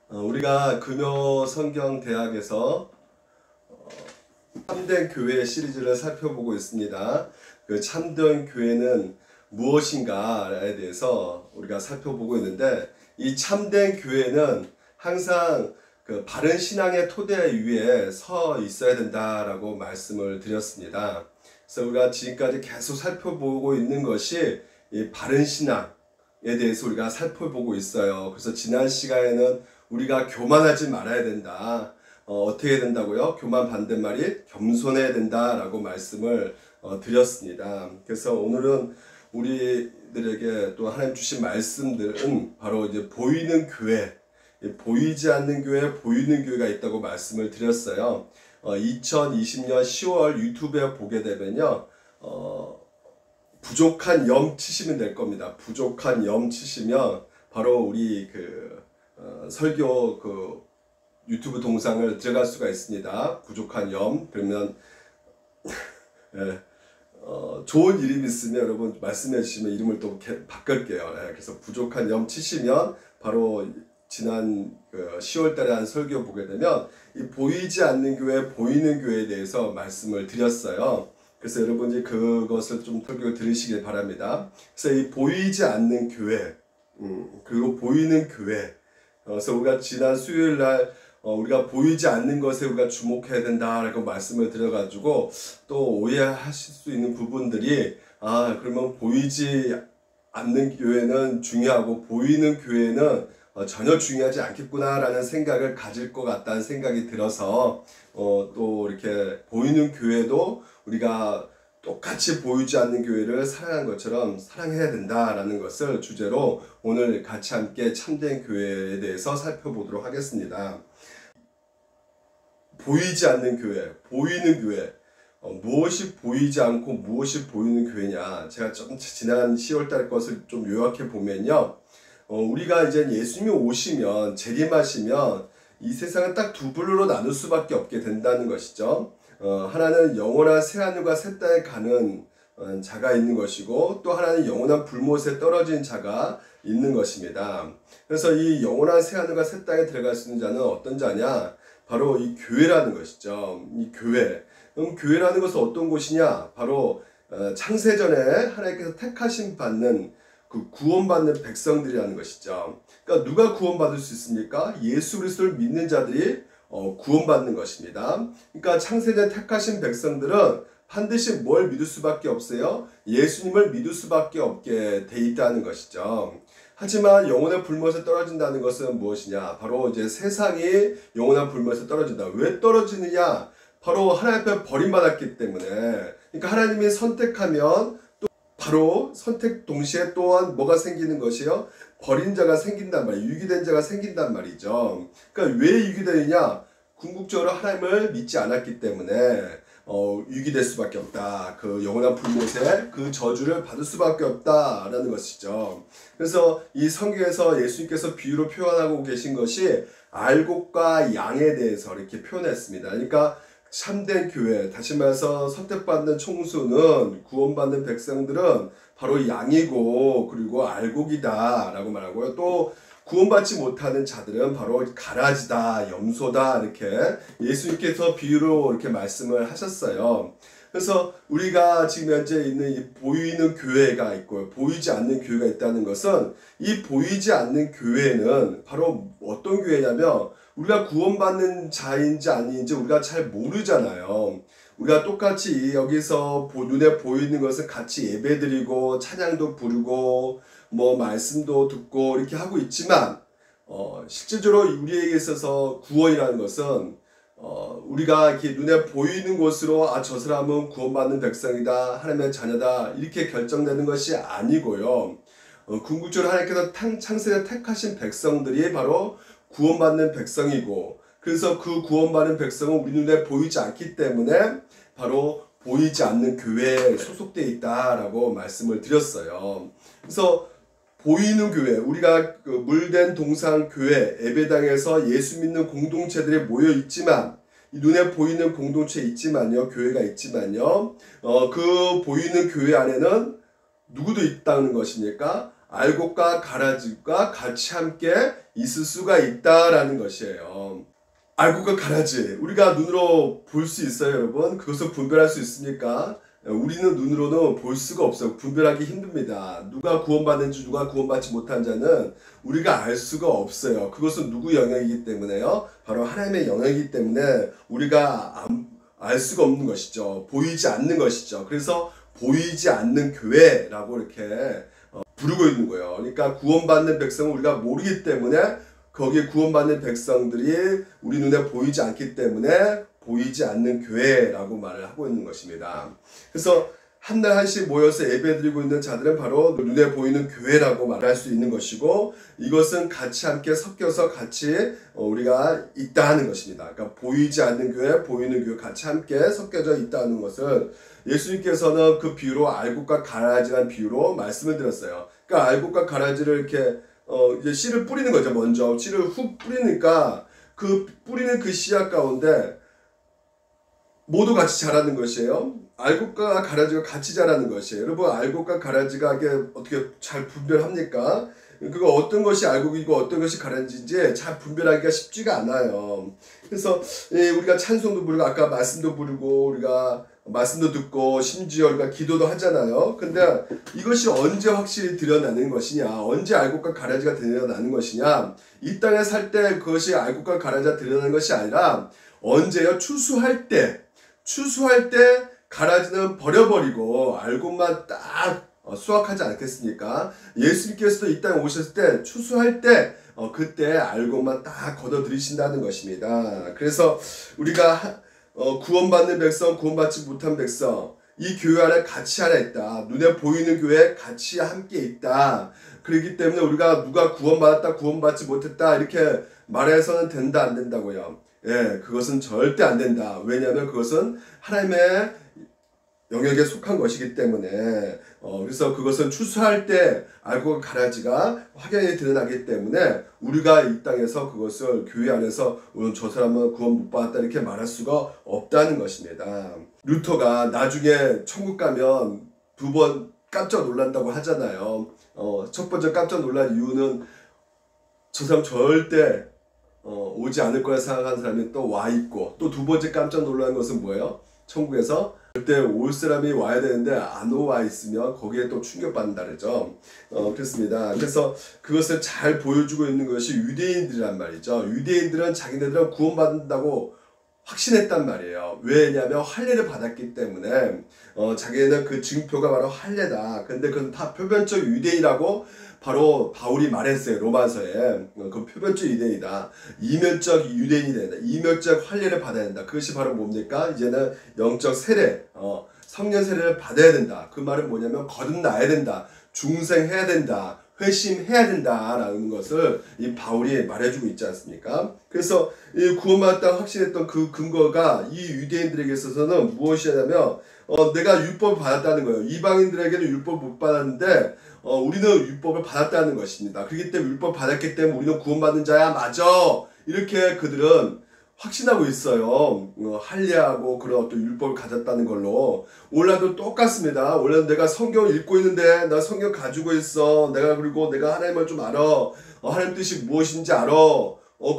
우리가 금요성경대학에서 참된 교회 시리즈를 살펴보고 있습니다. 그 참된 교회는 무엇인가에 대해서 우리가 살펴보고 있는데, 이 참된 교회는 항상 그 바른 신앙의 토대 위에 서 있어야 된다라고 말씀을 드렸습니다. 그래서 우리가 지금까지 계속 살펴보고 있는 것이 이 바른 신앙에 대해서 우리가 살펴보고 있어요. 그래서 지난 시간에는 우리가 교만하지 말아야 된다. 어떻게 해야 된다고요? 교만 반대말이 겸손해야 된다라고 말씀을 드렸습니다. 그래서 오늘은 우리들에게 또 하나님 주신 말씀들은 바로 이제 보이는 교회, 보이지 않는 교회, 보이는 교회가 있다고 말씀을 드렸어요. 2020년 10월 유튜브에 보게 되면요, 부족한 염 치시면 될 겁니다. 부족한 염 치시면 바로 우리 설교 유튜브 동상을 들어갈 수가 있습니다. 부족한 염. 그러면 예, 좋은 이름 있으면 여러분 말씀해 주시면 이름을 또 바꿀게요. 예, 그래서 부족한 염 치시면 바로 지난 10월 달에 한 설교 보게 되면 이 보이지 않는 교회, 보이는 교회에 대해서 말씀을 드렸어요. 그래서 여러분이 그것을 좀 설교를 들으시길 바랍니다. 그래서 이 보이지 않는 교회, 그리고 보이는 교회. 그래서 우리가 지난 수요일 날 우리가 보이지 않는 것에 우리가 주목해야 된다라고 말씀을 드려가지고 또 오해하실 수 있는 부분들이, 그러면 보이지 않는 교회는 중요하고 보이는 교회는 전혀 중요하지 않겠구나라는 생각을 가질 것 같다는 생각이 들어서 또 이렇게 보이는 교회도 우리가 똑같이 보이지 않는 교회를 사랑하는 것처럼 사랑해야 된다라는 것을 주제로 오늘 같이 함께 참된 교회에 대해서 살펴보도록 하겠습니다. 보이지 않는 교회, 보이는 교회. 무엇이 보이지 않고 무엇이 보이는 교회냐. 제가 좀 지난 10월달 것을 좀 요약해 보면요, 우리가 이제 예수님이 오시면, 재림하시면 이 세상을 딱 두 부류로 나눌 수밖에 없게 된다는 것이죠. 하나는 영원한 새하늘과 새 땅에 가는 자가 있는 것이고, 또 하나는 영원한 불못에 떨어진 자가 있는 것입니다. 그래서 이 영원한 새하늘과 새 땅에 들어갈 수 있는 자는 어떤 자냐? 바로 이 교회라는 것이죠. 이 교회. 그럼 교회라는 것은 어떤 곳이냐? 바로 창세전에 하나님께서 택하심 받는 그 구원받는 백성들이라는 것이죠. 그러니까 누가 구원받을 수 있습니까? 예수 그리스도를 믿는 자들이 구원받는 것입니다. 그러니까 창세전에 택하신 백성들은 반드시 뭘 믿을 수밖에 없어요? 예수님을 믿을 수밖에 없게 돼 있다는 것이죠. 하지만 영원한 불못에 떨어진다는 것은 무엇이냐? 바로 이제 세상이 영원한 불못에 떨어진다. 왜 떨어지느냐? 바로 하나님 앞에 버림받았기 때문에. 그러니까 하나님이 선택하면 또 바로 선택 동시에 또한 뭐가 생기는 것이요? 버린 자가 생긴단 말이에요. 유기된 자가 생긴단 말이죠. 그러니까 왜 유기되느냐? 궁극적으로 하나님을 믿지 않았기 때문에 유기될 수밖에 없다. 그 영원한 불못에 그 저주를 받을 수밖에 없다라는 것이죠. 그래서 이 성경에서 예수님께서 비유로 표현하고 계신 것이 알곡과 양에 대해서 이렇게 표현했습니다. 그러니까 참된 교회, 다시 말해서 선택받는 총수는, 구원받는 백성들은 바로 양이고, 그리고 알곡이다 라고 말하고요. 또 구원받지 못하는 자들은 바로 가라지다, 염소다, 이렇게 예수님께서 비유로 이렇게 말씀을 하셨어요. 그래서 우리가 지금 현재 있는 이 보이는 교회가 있고 보이지 않는 교회가 있다는 것은, 이 보이지 않는 교회는 바로 어떤 교회냐면, 우리가 구원받는 자인지 아닌지 우리가 잘 모르잖아요. 우리가 똑같이 여기서 눈에 보이는 것은 같이 예배드리고 찬양도 부르고 뭐 말씀도 듣고 이렇게 하고 있지만, 실제적으로 우리에게 있어서 구원이라는 것은 우리가 이렇게 눈에 보이는 것으로 저 사람은 구원받는 백성이다, 하나님의 자녀다, 이렇게 결정되는 것이 아니고요. 궁극적으로 하나님께서 창세에 택하신 백성들이 바로 구원받는 백성이고, 그래서 그 구원받는 백성은 우리 눈에 보이지 않기 때문에 바로 보이지 않는 교회에 소속되어 있다라고 말씀을 드렸어요. 그래서 보이는 교회, 우리가 물된 동상 교회, 예배당에서 예수 믿는 공동체들이 모여 있지만, 눈에 보이는 공동체 있지만요, 교회가 있지만요, 그 보이는 교회 안에는 누구도 있다는 것입니까? 알곡과 가라지가 같이 함께 있을 수가 있다라는 것이에요. 알곡과 가라지, 우리가 눈으로 볼 수 있어요, 여러분? 그것을 분별할 수 있습니까? 우리는 눈으로는 볼 수가 없어요. 분별하기 힘듭니다. 누가 구원받는지 누가 구원받지 못한 자는 우리가 알 수가 없어요. 그것은 누구 영역이기 때문에요? 바로 하나님의 영역이기 때문에 우리가 알 수가 없는 것이죠. 보이지 않는 것이죠. 그래서 보이지 않는 교회라고 이렇게 부르고 있는 거예요. 그러니까 구원받는 백성은 우리가 모르기 때문에 거기에 구원받는 백성들이 우리 눈에 보이지 않기 때문에 보이지 않는 교회라고 말을 하고 있는 것입니다. 그래서 한 날 한씩 모여서 예배드리고 있는 자들은 바로 눈에 보이는 교회라고 말할 수 있는 것이고, 이것은 같이 함께 섞여서 같이 우리가 있다 하는 것입니다. 그러니까 보이지 않는 교회, 보이는 교회 같이 함께 섞여져 있다는 것을 예수님께서는 그 비유로 알곡과 가라지라는 비유로 말씀을 드렸어요. 그러니까 알곡과 가라지를 이렇게 이제 씨를 뿌리는 거죠. 먼저 씨를 훅 뿌리니까 그 뿌리는 그 씨앗 가운데 모두 같이 자라는 것이에요. 알곡과 가라지가 같이 자라는 것이에요. 여러분, 알곡과 가라지가 이게 어떻게 잘 분별합니까? 그거 어떤 것이 알곡이고 어떤 것이 가라지인지 잘 분별하기가 쉽지가 않아요. 그래서 우리가 찬송도 부르고 아까 말씀도 부르고 우리가 말씀도 듣고 심지어 우리가 기도도 하잖아요. 근데 이것이 언제 확실히 드러나는 것이냐, 언제 알곡과 가라지가 드러나는 것이냐, 이 땅에 살 때 그것이 알곡과 가라지가 드러나는 것이 아니라 언제요? 추수할 때 가라지는 버려버리고 알곡만 딱 수확하지 않겠습니까? 예수님께서도 이 땅에 오셨을 때 추수할 때 그때 알곡만 딱 걷어들이신다는 것입니다. 그래서 우리가 구원받는 백성, 구원받지 못한 백성, 이 교회 안에 같이 하나 있다. 눈에 보이는 교회 같이 함께 있다. 그렇기 때문에 우리가 누가 구원받았다, 구원받지 못했다 이렇게 말해서는 된다, 안 된다고요? 예, 그것은 절대 안 된다. 왜냐하면 그것은 하나님의 영역에 속한 것이기 때문에 그래서 그것은 추수할 때 알곡과 가라지가 확연히 드러나기 때문에 우리가 이 땅에서 그것을 교회 안에서 저 사람은 구원 못 받았다 이렇게 말할 수가 없다는 것입니다. 루터가 나중에 천국 가면 2번 깜짝 놀란다고 하잖아요. 첫 번째 깜짝 놀란 이유는 저 사람 절대 오지 않을 거라 생각하는 사람이 또 와 있고, 또 2번째 깜짝 놀란 것은 뭐예요? 천국에서 절대 올 사람이 와야 되는데 안 와 있으면 거기에 또 충격받는다 그러죠. 그렇습니다. 그래서 그것을 잘 보여주고 있는 것이 유대인들이란 말이죠. 유대인들은 자기네들은 구원받는다고 확신했단 말이에요. 왜냐하면 할례를 받았기 때문에 자기네는 그 증표가 바로 할례다. 근데 그건 다 표면적 유대인이라고 바로 바울이 말했어요. 로마서에. 그 표면적 유대인이다. 이면적 유대인이 된다. 이면적 할례를 받아야 된다. 그것이 바로 뭡니까? 이제는 영적 세례, 성령 세례를 받아야 된다. 그 말은 뭐냐면 거듭나야 된다. 중생해야 된다. 회심해야 된다라는 것을 이 바울이 말해주고 있지 않습니까? 그래서 이 구원받았다 확신했던 그 근거가 이 유대인들에게 있어서는 무엇이냐면 내가 율법을 받았다는 거예요. 이방인들에게는 율법을 못 받았는데 우리는 율법을 받았다는 것입니다. 그렇기 때문에 율법 받았기 때문에 우리는 구원받는 자야. 맞아. 이렇게 그들은 확신하고 있어요. 할례하고 그런 어떤 율법을 가졌다는 걸로. 오늘도 똑같습니다. 오늘 내가 성경을 읽고 있는데 나 성경 가지고 있어. 그리고 내가 하나님을 좀 알아. 하나님 뜻이 무엇인지 알아.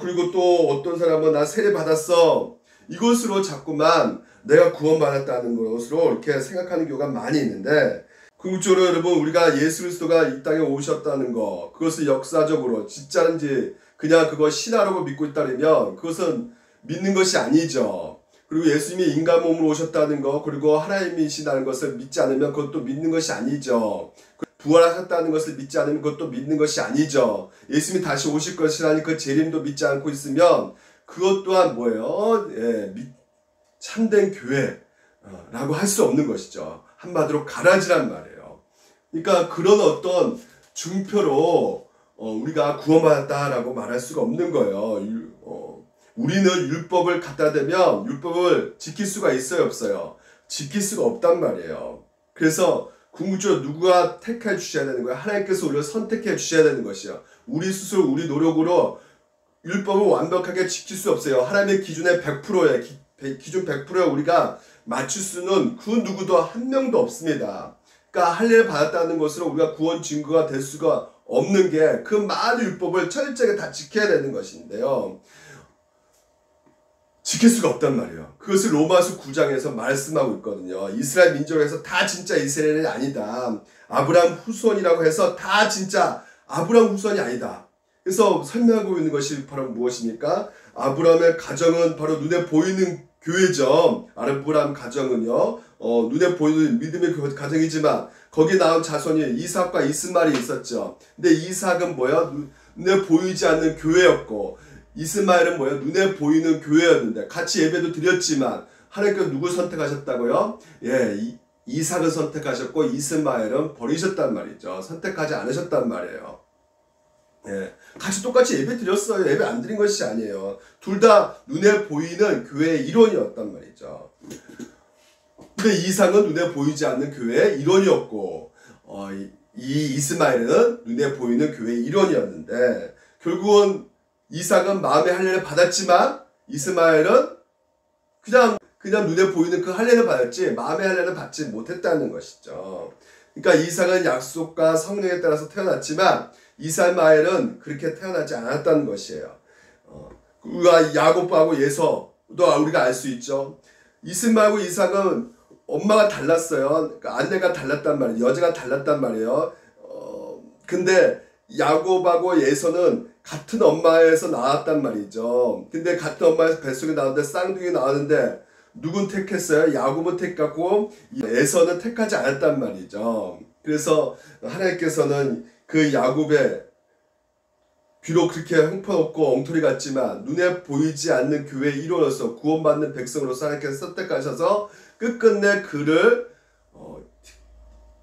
그리고 또 어떤 사람은 나 세례 받았어. 이것으로 자꾸만 내가 구원받았다는 것으로 이렇게 생각하는 경우가 많이 있는데, 궁극적으로 여러분, 우리가 예수 그리스도가 이 땅에 오셨다는 거, 그것을 역사적으로 진짜인지 그냥 그거 신화라고 믿고 있다면 그것은 믿는 것이 아니죠. 그리고 예수님이 인간 몸으로 오셨다는 거, 그리고 하나님이시다는 것을 믿지 않으면 그것도 믿는 것이 아니죠. 부활하셨다는 것을 믿지 않으면 그것도 믿는 것이 아니죠. 예수님이 다시 오실 것이라는 그 재림도 믿지 않고 있으면 그것 또한 뭐예요? 참된 교회라고 할 수 없는 것이죠. 한마디로 가라지란 말이에요. 그러니까 그런 어떤 증표로 우리가 구원받았다라고 말할 수가 없는 거예요. 우리는 율법을 갖다 대면 율법을 지킬 수가 있어요, 없어요? 지킬 수가 없단 말이에요. 그래서 궁극적으로 누가 택해 주셔야 되는 거예요? 하나님께서 우리를 선택해 주셔야 되는 것이요. 우리 스스로 우리 노력으로 율법을 완벽하게 지킬 수 없어요. 하나님의 기준의 100%에 기준 100%에 우리가 맞출 수는 그 누구도 한 명도 없습니다. 그러니까 할례를 받았다는 것으로 우리가 구원 증거가 될 수가 없는 게 그 많은 율법을 철저하게 다 지켜야 되는 것인데요. 지킬 수가 없단 말이에요. 그것을 로마서 9장에서 말씀하고 있거든요. 이스라엘 민족에서 다 진짜 이스라엘이 아니다. 아브라함 후손이라고 해서 다 진짜 아브라함 후손이 아니다. 그래서 설명하고 있는 것이 바로 무엇입니까? 아브라함의 가정은 바로 눈에 보이는 교회죠. 아브라함 가정은요. 눈에 보이는 믿음의 가정이지만 거기에 나온 자손이 이삭과 이스마엘이 있었죠. 근데 이삭은 뭐야? 눈에 보이지 않는 교회였고 이스마엘은 뭐야? 눈에 보이는 교회였는데 같이 예배도 드렸지만 하나님께서 누굴 선택하셨다고요? 예, 이삭을 선택하셨고 이스마엘은 버리셨단 말이죠. 선택하지 않으셨단 말이에요. 예, 같이 똑같이 예배 드렸어요. 예배 안 드린 것이 아니에요. 둘 다 눈에 보이는 교회의 일원이었단 말이죠. 근데 이삭은 눈에 보이지 않는 교회의 일원이었고 이 이스마엘은 눈에 보이는 교회의 일원이었는데 결국은 이삭은 마음의 할례를 받았지만 이스마엘은 그냥 눈에 보이는 그 할례를 받았지 마음의 할례를 받지 못했다는 것이죠. 그러니까 이삭은 약속과 성령에 따라서 태어났지만 이스마엘은 그렇게 태어나지 않았다는 것이에요. 우리가 야곱하고 예서도 우리가 알 수 있죠. 이스마엘하고 이삭은 엄마가 달랐어요. 그러니까 아내가 달랐단 말이에요. 여자가 달랐단 말이에요. 근데 야곱하고 예서는 같은 엄마에서 나왔단 말이죠. 근데 같은 엄마에서 뱃속에 나왔는데 쌍둥이 나왔는데 누군 택했어요? 야곱은 택하고 에서는 택하지 않았단 말이죠. 그래서 하나님께서는 그 야곱의 비록 그렇게 형편없고 엉터리 같지만 눈에 보이지 않는 교회의 일원으로서 구원받는 백성으로서 하나님께서 선택하셔서 끝끝내 그를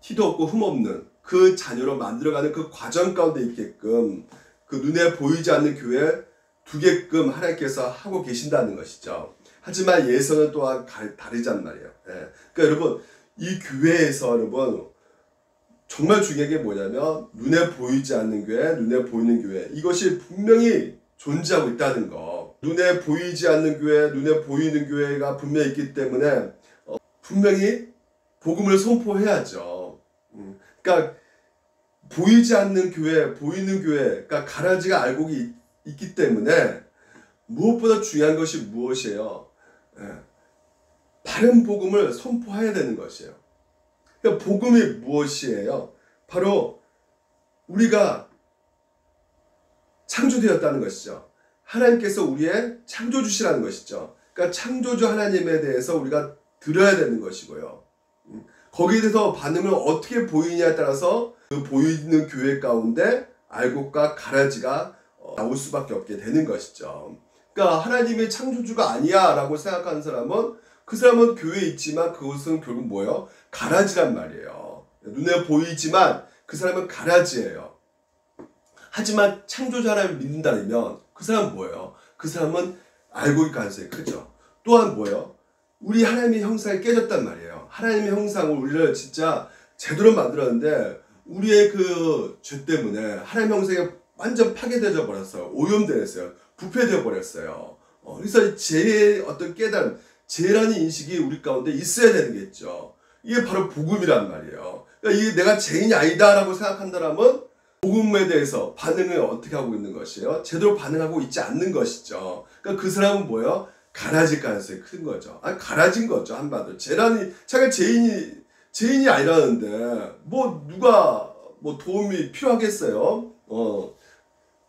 티도 없고 흠없는 그 자녀로 만들어가는 그 과정 가운데 있게끔 그 눈에 보이지 않는 교회 두게끔 하나님께서 하고 계신다는 것이죠. 하지만 예서는 또한 다르단 말이에요. 예. 그러니까 여러분 이 교회에서 여러분 정말 중요한 게 뭐냐면 눈에 보이지 않는 교회, 눈에 보이는 교회 이것이 분명히 존재하고 있다는 거. 눈에 보이지 않는 교회, 눈에 보이는 교회가 분명히 있기 때문에 분명히 복음을 선포해야죠. 그러니까 보이지 않는 교회, 보이는 교회, 그러니까 가라지가 알곡이 있기 때문에 무엇보다 중요한 것이 무엇이에요? 예. 바른 복음을 선포해야 되는 것이에요. 그러니까 복음이 무엇이에요? 바로 우리가 창조되었다는 것이죠. 하나님께서 우리의 창조주시라는 것이죠. 그러니까 창조주 하나님에 대해서 우리가 들어야 되는 것이고요. 거기에 대해서 반응을 어떻게 보이냐에 따라서 그 보이는 교회 가운데 알곡과 가라지가 나올 수밖에 없게 되는 것이죠. 그러니까 하나님이 창조주가 아니야 라고 생각하는 사람은 그 사람은 교회에 있지만 그것은 결국 뭐예요? 가라지란 말이에요. 눈에 보이지만 그 사람은 가라지예요. 하지만 창조주 하나님을 믿는다면 그 사람은 뭐예요? 그 사람은 알곡일 가능성이 크죠. 또한 뭐예요? 우리 하나님의 형상이 깨졌단 말이에요. 하나님의 형상을 우리를 진짜 제대로 만들었는데 우리의 그 죄 때문에 하나님의 형상이 완전 파괴되어 버렸어요. 오염되었어요. 부패되어 버렸어요. 그래서 죄의 어떤 깨달음, 죄라는 인식이 우리 가운데 있어야 되는 게 있죠. 이게 바로 복음이란 말이에요. 그러니까 이게 내가 죄인이 아니다라고 생각한다면 복음에 대해서 반응을 어떻게 하고 있는 것이에요? 제대로 반응하고 있지 않는 것이죠. 그러니까 그 사람은 뭐예요? 가라질 가능성이 큰 거죠. 아니, 가라진 거죠. 한마디로. 자기가 죄인이 아니라는데, 누가 도움이 필요하겠어요?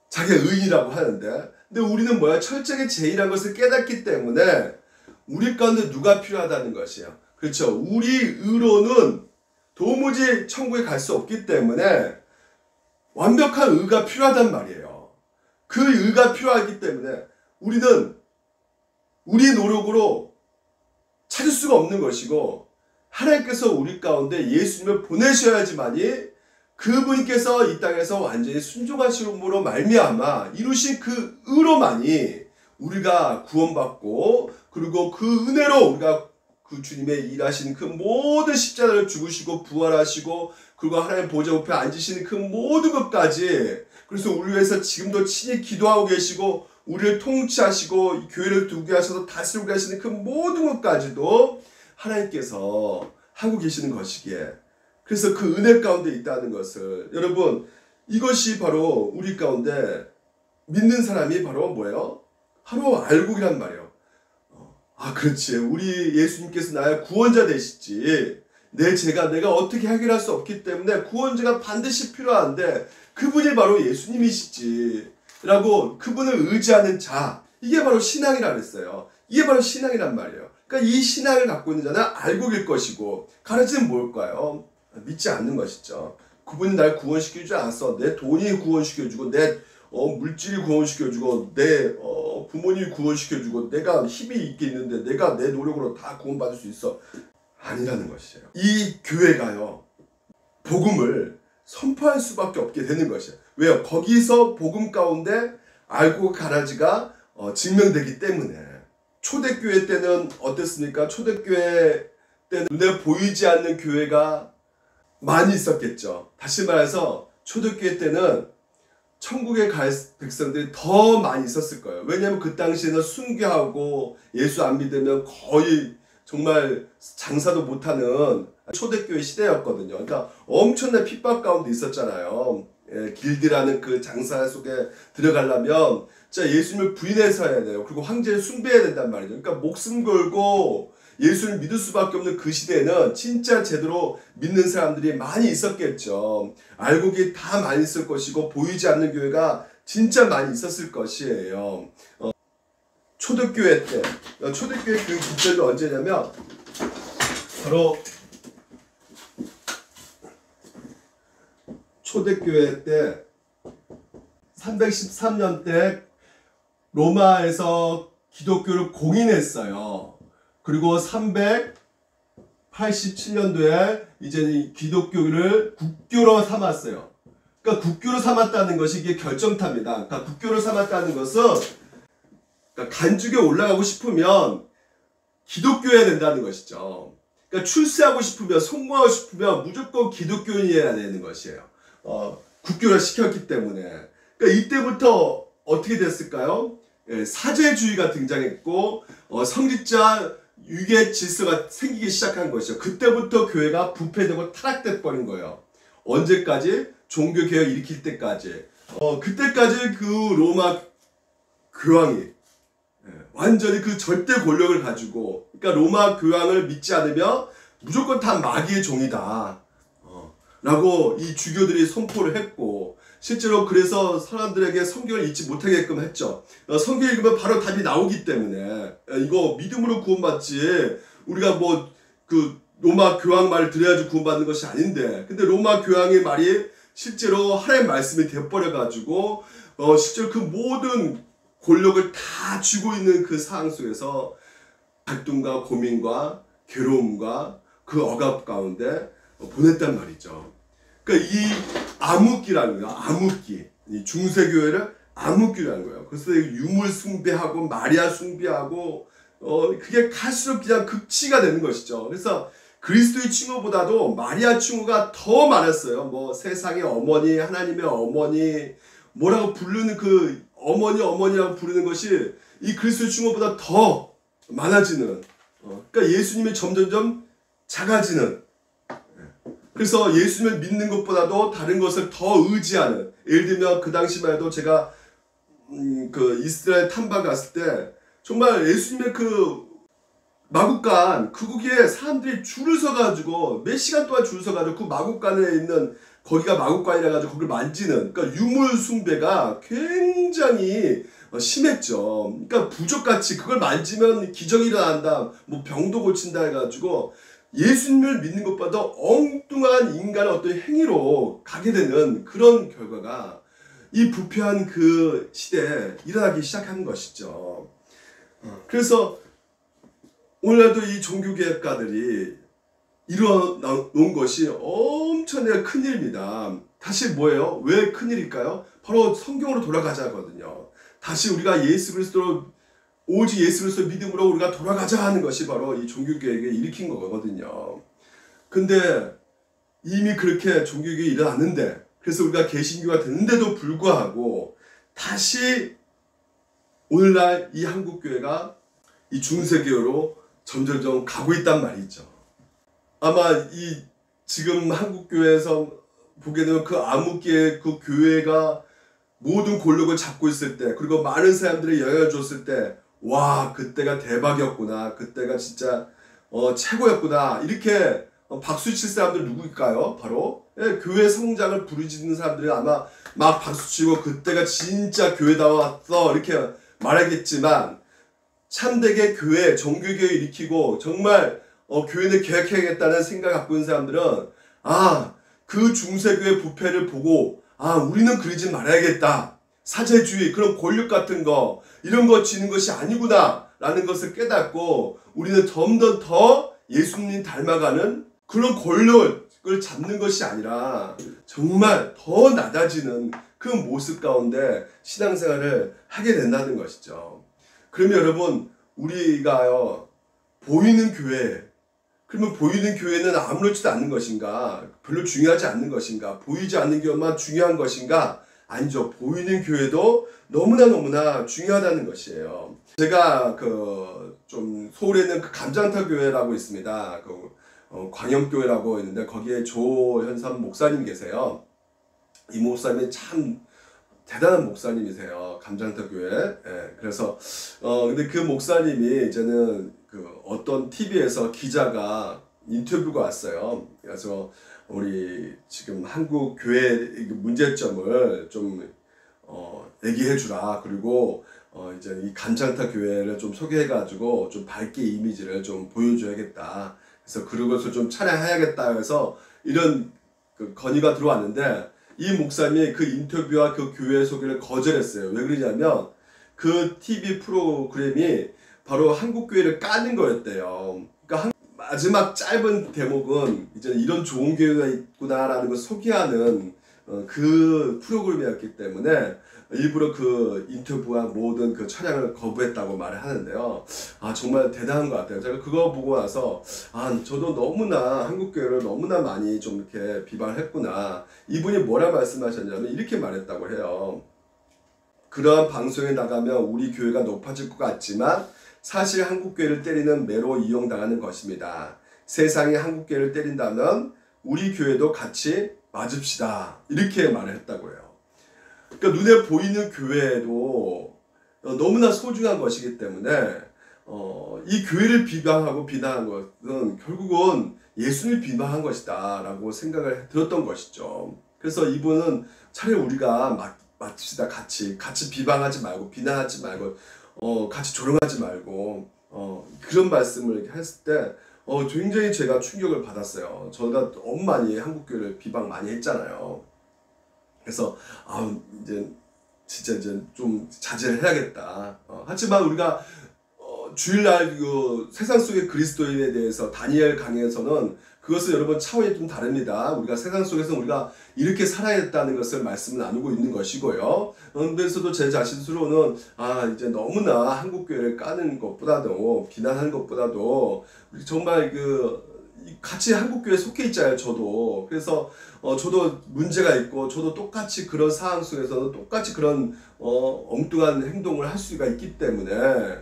자기가 의인이라고 하는데. 근데 우리는 뭐야? 철저하게 죄인이라는 것을 깨닫기 때문에, 우리 가운데 누가 필요하다는 것이에요. 그렇죠. 우리 의로는 도무지 천국에 갈 수 없기 때문에, 완벽한 의가 필요하단 말이에요. 그 의가 필요하기 때문에, 우리는 우리 노력으로 찾을 수가 없는 것이고 하나님께서 우리 가운데 예수님을 보내셔야지만이 그분께서 이 땅에서 완전히 순종하심으로 말미암아 이루신 그 의로만이 우리가 구원받고 그리고 그 은혜로 우리가 그 주님의 일하신 그 모든 십자가를 죽으시고 부활하시고 그리고 하나님 보좌 우편에 앉으시는 그 모든 것까지 그래서 우리 위해서 지금도 친히 기도하고 계시고 우리를 통치하시고 교회를 두게 하셔서 다스리고 계시는 그 모든 것까지도 하나님께서 하고 계시는 것이기에 그래서 그 은혜 가운데 있다는 것을, 여러분, 이것이 바로 우리 가운데 믿는 사람이 바로 뭐예요? 바로 알곡이란 말이에요. 아, 그렇지. 우리 예수님께서 나의 구원자 되시지. 내 죄가 내가 어떻게 해결할 수 없기 때문에 구원자가 반드시 필요한데 그분이 바로 예수님이시지. 라고 그분을 의지하는 자. 이게 바로 신앙이라 그랬어요. 이게 바로 신앙이란 말이에요. 그러니까 이 신앙을 갖고 있는 자는 알곡일 것이고, 가르치는 뭘까요? 믿지 않는 것이죠. 그분이 날 구원시켜주지 않았어. 내 돈이 구원시켜주고, 내 물질이 구원시켜주고, 내 부모님이 구원시켜주고, 내가 힘이 있게 있는데 내가 내 노력으로 다 구원받을 수 있어. 아니라는 것이에요. 이 교회가요, 복음을 선포할 수밖에 없게 되는 것이에요. 왜요? 거기서 복음 가운데 알고 가라지가 증명되기 때문에. 초대교회 때는 어땠습니까? 초대교회 때는 눈에 보이지 않는 교회가 많이 있었겠죠. 다시 말해서 초대교회 때는 천국에 갈 백성들이 더 많이 있었을 거예요. 왜냐하면 그 당시에는 순교하고 예수 안 믿으면 거의 정말 장사도 못하는 초대교회 시대였거든요. 그러니까 엄청난 핍박 가운데 있었잖아요. 길드라는 그 장사 속에 들어가려면 진짜 예수님을 부인해서 해야 돼요. 그리고 황제를 숭배해야 된단 말이죠. 그러니까 목숨 걸고 예수를 믿을 수밖에 없는 그 시대에는 진짜 제대로 믿는 사람들이 많이 있었겠죠. 알곡이 다 많이 있을 것이고 보이지 않는 교회가 진짜 많이 있었을 것이에요. 초대교회 때, 초대교회 그 기절이 언제냐면 바로 초대교회 때 313년 때 로마에서 기독교를 공인했어요. 그리고 387년도에 이제 기독교를 국교로 삼았어요. 그러니까 국교로 삼았다는 것이 이게 결정타입니다. 그러니까 국교로 삼았다는 것은, 그러니까 간주교에 올라가고 싶으면 기독교여야 된다는 것이죠. 그러니까 출세하고 싶으면, 성공하고 싶으면 무조건 기독교인이어야 되는 것이에요. 국교를 시켰기 때문에. 그러니까 이때부터 어떻게 됐을까요? 사제주의가 등장했고 성직자 유계 질서가 생기기 시작한 것이죠. 그때부터 교회가 부패되고 타락돼 버린 거예요. 언제까지? 종교개혁 일으킬 때까지. 그때까지 그 로마 교황이 완전히 그 절대 권력을 가지고, 그러니까 로마 교황을 믿지 않으면 무조건 다 마귀의 종이다 라고 이 주교들이 선포를 했고, 실제로 그래서 사람들에게 성경을 읽지 못하게끔 했죠. 성경 읽으면 바로 답이 나오기 때문에 이거 믿음으로 구원받지, 우리가 뭐 그 로마 교황 말을 들어야지 구원받는 것이 아닌데, 근데 로마 교황의 말이 실제로 하나님의 말씀이 되어버려 가지고 실제로 그 모든 권력을 다 쥐고 있는 그 상황 속에서 갈등과 고민과 괴로움과 그 억압 가운데 보냈단 말이죠. 그러니까 이 암흑기라는 거예요. 암흑기. 이 중세교회를 암흑기라는 거예요. 그래서 유물 숭배하고 마리아 숭배하고 그게 갈수록 그냥 극치가 되는 것이죠. 그래서 그리스도의 칭호보다도 마리아 칭호가 더 많았어요. 뭐 세상의 어머니, 하나님의 어머니, 뭐라고 부르는 그 어머니라고 부르는 것이 이 그리스도의 칭호보다 더 많아지는. 그러니까 예수님이 점점점 작아지는. 그래서 예수님을 믿는 것보다도 다른 것을 더 의지하는. 예를 들면 그 당시만 해도 제가 그 이스라엘 탐방 갔을 때 정말 예수님의 그 마국간, 거기에 사람들이 줄을 서가지고 몇 시간 동안 줄을 서가지고 그 마국간에 있는, 거기가 마국간이라 가지고 거기를 만지는, 그러니까 유물 숭배가 굉장히 심했죠. 그러니까 부족같이 그걸 만지면 기적이 일어난다, 뭐 병도 고친다 해가지고 예수님을 믿는 것보다 엉뚱한 인간의 어떤 행위로 가게 되는 그런 결과가 이 부패한 그 시대에 일어나기 시작한 것이죠. 그래서 오늘날도 이 종교개혁가들이 일어놓은 것이 엄청나게 큰일입니다. 다시 뭐예요? 왜 큰일일까요? 바로 성경으로 돌아가자거든요. 다시 우리가 예수 그리스도로, 오직 예수 그리스도 믿음으로 우리가 돌아가자 하는 것이 바로 이 종교개혁을 일으킨 거거든요. 근데 이미 그렇게 종교개혁이 일어났는데, 그래서 우리가 개신교가 됐는데도 불구하고 다시 오늘날 이 한국교회가 이 중세교회로 점점점 가고 있단 말이죠. 아마 이 지금 한국 교회에서 보게 되면 그 암흑기에 그 교회가 모든 권력을 잡고 있을 때, 그리고 많은 사람들이 영향을 줬을 때, 와, 그때가 대박이었구나, 그때가 진짜 최고였구나, 이렇게 박수 칠 사람들 누구일까요? 바로 교회 성장을 부르짖는 사람들이 아마 막 박수 치고 그때가 진짜 교회다웠어 이렇게 말하겠지만, 참되게 교회, 정교교회 일으키고 정말 교회를 개혁해야겠다는 생각 갖고 있는 사람들은 그 중세교회 부패를 보고 우리는 그러지 말아야겠다. 사제주의, 그런 권력 같은 거 이런 거 지는 것이 아니구나 라는 것을 깨닫고 우리는 점점 더 예수님 닮아가는 그런 권력을 잡는 것이 아니라 정말 더 낮아지는 그 모습 가운데 신앙생활을 하게 된다는 것이죠. 그러면 여러분, 우리가요 보이는 교회, 그러면 보이는 교회는 아무렇지도 않는 것인가? 별로 중요하지 않는 것인가? 보이지 않는 교회만 중요한 것인가? 아니죠. 보이는 교회도 너무나 중요하다는 것이에요. 제가 좀 서울에 있는 그 감장터 교회라고 있습니다. 광영교회라고 있는데 거기에 조현삼 목사님 계세요. 이 목사님이 참 대단한 목사님이세요. 감장터 교회. 예, 그래서 근데 그 목사님이 이제는 어떤 TV에서 기자가 인터뷰가 왔어요. 그래서 우리 지금 한국 교회 문제점을 좀 얘기해 주라. 그리고 이제 이 감장터 교회를 좀 소개해가지고 좀 밝게 이미지를 좀 보여줘야겠다. 그래서 그것을 좀 찬양해야겠다 해서 이런 건의가 들어왔는데, 이 목사님이 그 인터뷰와 그 교회 소개를 거절했어요. 왜 그러냐면 그 TV 프로그램이 바로 한국교회를 까는 거였대요. 그러니까 마지막 짧은 대목은 이제 이런 좋은 교회가 있구나라는 걸 소개하는 그 프로그램이었기 때문에 일부러 그 인터뷰와 모든 그 촬영을 거부했다고 말을 하는데요. 정말 대단한 것 같아요. 제가 그거 보고 나서 저도 너무나 한국교회를 너무나 많이 좀 이렇게 비방했구나. 이분이 뭐라 말씀하셨냐면 이렇게 말했다고 해요. 그러한 방송에 나가면 우리 교회가 높아질 것 같지만 사실 한국교회를 때리는 매로 이용당하는 것입니다. 세상이 한국교회를 때린다면 우리 교회도 같이 맞읍시다. 이렇게 말을 했다고 해요. 그러니까 눈에 보이는 교회도 너무나 소중한 것이기 때문에 이 교회를 비방하고 비난한 것은 결국은 예수를 비방한 것이다 라고 생각을 들었던 것이죠. 그래서 이분은 차라리 우리가 맞읍시다. 같이 비방하지 말고 비난하지 말고 같이 조롱하지 말고 그런 말씀을 했을 때 굉장히 제가 충격을 받았어요. 저가 너무 많이 한국교회를 비방 많이 했잖아요. 그래서 이제 진짜 이제 좀 자제를 해야겠다. 하지만 우리가 주일날 세상 속의 그리스도인에 대해서 다니엘 강의에서는 그것은 여러분 차원이 좀 다릅니다. 우리가 세상 속에서 우리가 이렇게 살아야겠다는 것을 말씀을 나누고 있는 것이고요. 그런데서도 제 자신 스스로는 이제 너무나 한국교회를 까는 것보다도 비난하는 것보다도 정말 같이 한국교회에 속해 있잖아요. 저도. 그래서 저도 문제가 있고 저도 똑같이 그런 상황 속에서는 똑같이 그런 엉뚱한 행동을 할 수가 있기 때문에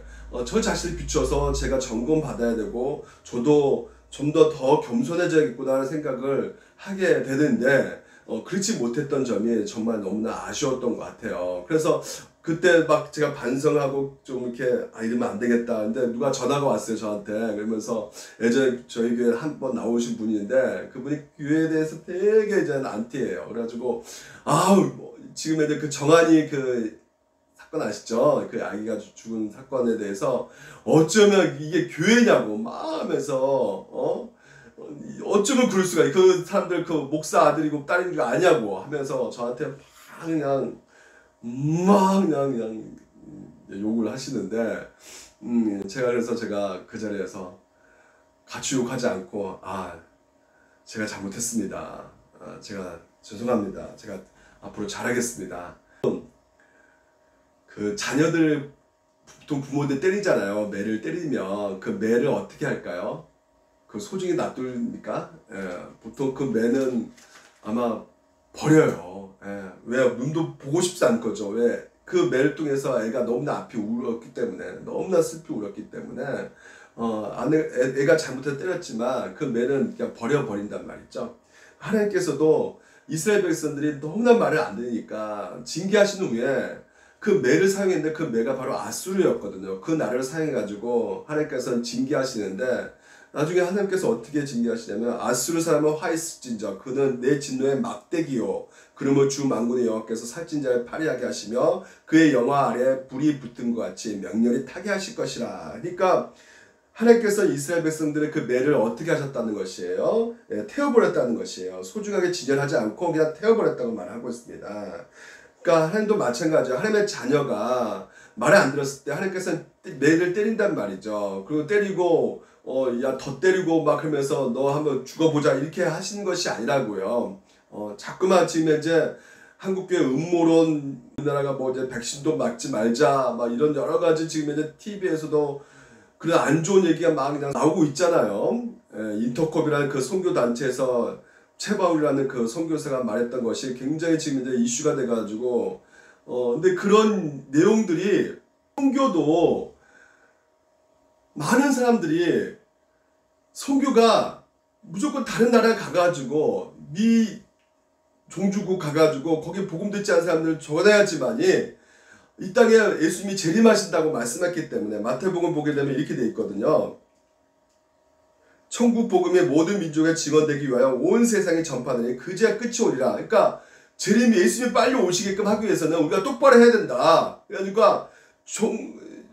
저 자신을 비춰서 제가 점검받아야 되고 저도 좀 더 겸손해져야겠구나라는 생각을 하게 되는데 그렇지 못했던 점이 정말 너무나 아쉬웠던 것 같아요. 그래서 그때 막 제가 반성하고 좀 이렇게 이러면 안 되겠다. 근데 누가 전화가 왔어요 저한테. 그러면서 예전에 저희 교회 한 번 나오신 분인데 그분이 교회에 대해서 되게 이제 안티예요. 그래가지고 지금 이제 그 정한이 사건 아시죠? 그 아기가 죽은 사건에 대해서 어쩌면 이게 교회냐고 막 하면서 어쩌면 그럴 수가 그 사람들 목사 아들이고 딸인 거 아냐고 하면서 저한테 그냥 욕을 하시는데 제가 그 자리에서 같이 욕하지 않고 제가 잘못했습니다. 제가 죄송합니다. 제가 앞으로 잘하겠습니다. 그 자녀들 보통 부모들 때리잖아요. 매를 때리면 그 매를 어떻게 할까요? 소중히 놔둡니까? 보통 그 매는 아마 버려요. 왜? 눈도 보고 싶지 않은 거죠. 왜? 그 매를 통해서 애가 너무나 앞이 울었기 때문에, 너무나 슬피 울었기 때문에 애가 잘못해서 때렸지만 그 매는 그냥 버려버린단 말이죠. 하나님께서도 이스라엘 백성들이 너무나 말을 안 들으니까 징계하신 후에 그 매를 사용했는데 그 매가 바로 아수르였거든요. 그 나라를 사용해가지고 하나님께서는 징계하시는데 나중에 하나님께서 어떻게 징계하시냐면 아수르 사람은 화 있을진저 그는 내 진노의 막대기요 그러므로 주 만군의 여호와께서 살찐 자를 파리하게 하시며 그의 영화 아래 불이 붙은 것 같이 명렬히 타게 하실 것이라. 그러니까 하나님께서 이스라엘 백성들의 그 매를 어떻게 하셨다는 것이에요? 예, 태워버렸다는 것이에요. 소중하게 진열하지 않고 그냥 태워버렸다고 말하고 있습니다. 그러니까 하나님도 마찬가지예요. 하나님의 자녀가 말을 안 들었을 때 하나님께서는 매를 때린단 말이죠. 그리고 때리고 야 더 때리고 막 그러면서 너 한번 죽어보자 이렇게 하시는 것이 아니라고요. 자꾸만 지금 이제 한국교회 음모론 우리나라가 뭐 이제 백신도 맞지 말자 막 이런 여러 가지 지금 이제 TV에서도 그런 안 좋은 얘기가 막 그냥 나오고 있잖아요. 인터컵이라는 그 선교 단체에서 최바울이라는 그 선교사가 말했던 것이 굉장히 지금 이제 이슈가 돼가지고 근데 그런 내용들이 선교도 많은 사람들이 선교가 무조건 다른 나라에 가가지고 미 종주국 가가지고 거기 복음 듣지 않은 사람들 전해야지만이 이 땅에 예수님이 재림하신다고 말씀했기 때문에 마태복음 보게 되면 이렇게 돼 있거든요. 천국 복음이 모든 민족에 증언되기 위하여 온 세상에 전파하니 그제야 끝이 오리라. 그러니까 재림이 예수님이 빨리 오시게끔 하기 위해서는 우리가 똑바로 해야 된다. 그러니까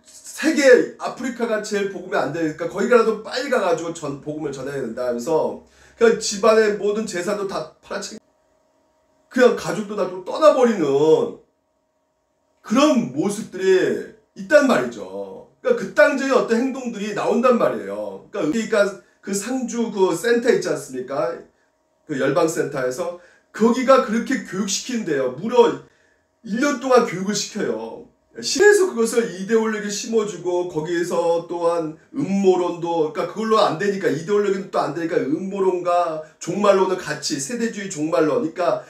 세계 아프리카가 제일 복음이 안 되니까 거기라도 빨리 가가지고 복음을 전해야 된다 하면서 그냥 집안의 모든 재산도 다 팔아치기 그냥 가족도 다 좀 떠나버리는 그런 모습들이 있단 말이죠. 그러니까 그 땅적인 어떤 행동들이 나온단 말이에요. 그러니까 그 상주 그 센터 있지 않습니까? 그 열방센터에서 거기가 그렇게 교육시킨대요. 무려 1년 동안 교육을 시켜요. 시에서 그것을 이데올로기 심어주고 거기에서 또한 음모론도 그러니까 그걸로 안 되니까 이데올로기는 또 안 되니까 음모론과 종말론을 같이 세대주의 종말론 그러니까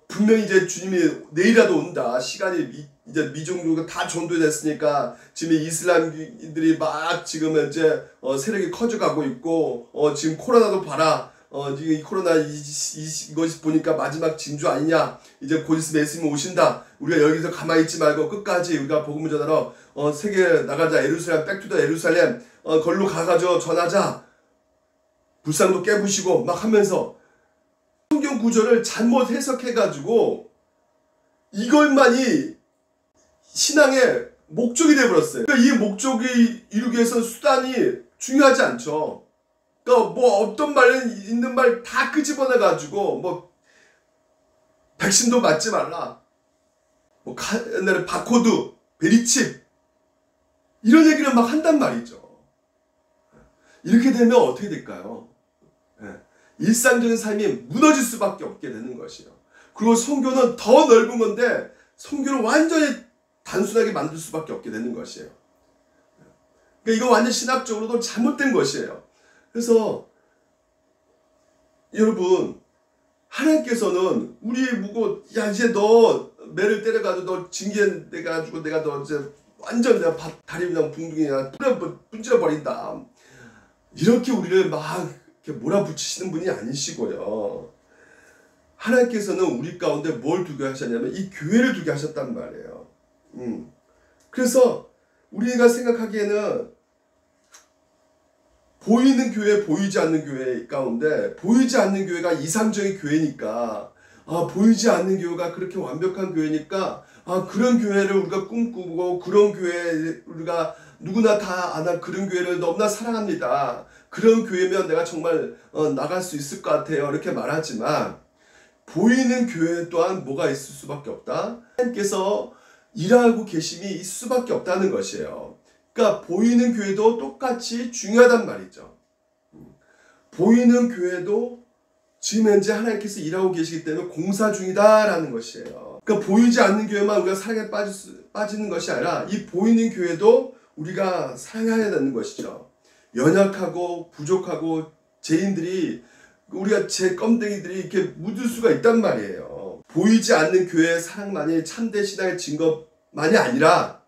분명히 이제 주님이 내일이라도 온다. 시간이 이제 미종교가 다 전도됐으니까 지금 이슬람들이 막 지금 이제 세력이 커져가고 있고 지금 코로나도 봐라. 지금 이 코로나 이것이 보니까 마지막 징조 아니냐. 이제 곧 있으면 예수님이 오신다. 우리가 여기서 가만히 있지 말고 끝까지 우리가 복음을 전하러 세계 나가자. 예루살렘 백투더 예루살렘 걸로 가가지고 전하자. 불상도 깨부시고 막 하면서 성경 구절을 잘못 해석해가지고 이것만이 신앙의 목적이 되어버렸어요. 그러니까 이 목적이 이루기 위해서 수단이 중요하지 않죠. 그러니까 뭐 어떤 말은 있는 말 다 끄집어내가지고 뭐 백신도 맞지 말라. 뭐 옛날에 바코드, 베리칩 이런 얘기를 막 한단 말이죠. 이렇게 되면 어떻게 될까요? 일상적인 삶이 무너질 수밖에 없게 되는 것이에요. 그리고 선교는 더 넓은 건데 선교를 완전히 단순하게 만들 수밖에 없게 되는 것이에요. 그러니까 이거 완전 신학적으로도 잘못된 것이에요. 그래서 여러분 하나님께서는 우리 보고 야 이제 너 매를 때려가지고 너 징계돼가지고 내가 너 이제 완전 내가 다리 그냥 붕둥이나 분질러 버린다. 이렇게 우리를 막 이렇게 몰아붙이시는 분이 아니시고요. 하나님께서는 우리 가운데 뭘 두게 하셨냐면 이 교회를 두게 하셨단 말이에요. 그래서 우리가 생각하기에는 보이는 교회, 보이지 않는 교회 가운데 보이지 않는 교회가 이상적인 교회니까 보이지 않는 교회가 그렇게 완벽한 교회니까 그런 교회를 우리가 꿈꾸고 그런 교회 우리가 누구나 다 아는 그런 교회를 너무나 사랑합니다. 그런 교회면 내가 정말 나갈 수 있을 것 같아요. 이렇게 말하지만 보이는 교회 또한 뭐가 있을 수밖에 없다. 하나님께서 일하고 계심이 있을 수밖에 없다는 것이에요. 그러니까 보이는 교회도 똑같이 중요하단 말이죠. 보이는 교회도 지금 현재 하나님께서 일하고 계시기 때문에 공사 중이다라는 것이에요. 그러니까 보이지 않는 교회만 우리가 사랑에 빠지는 것이 아니라 이 보이는 교회도 우리가 사랑해야 되는 것이죠. 연약하고 부족하고 죄인들이 우리가 제 껌댕이들이 이렇게 묻을 수가 있단 말이에요. 보이지 않는 교회의 사랑만이 참된 신앙의 증거만이 아니라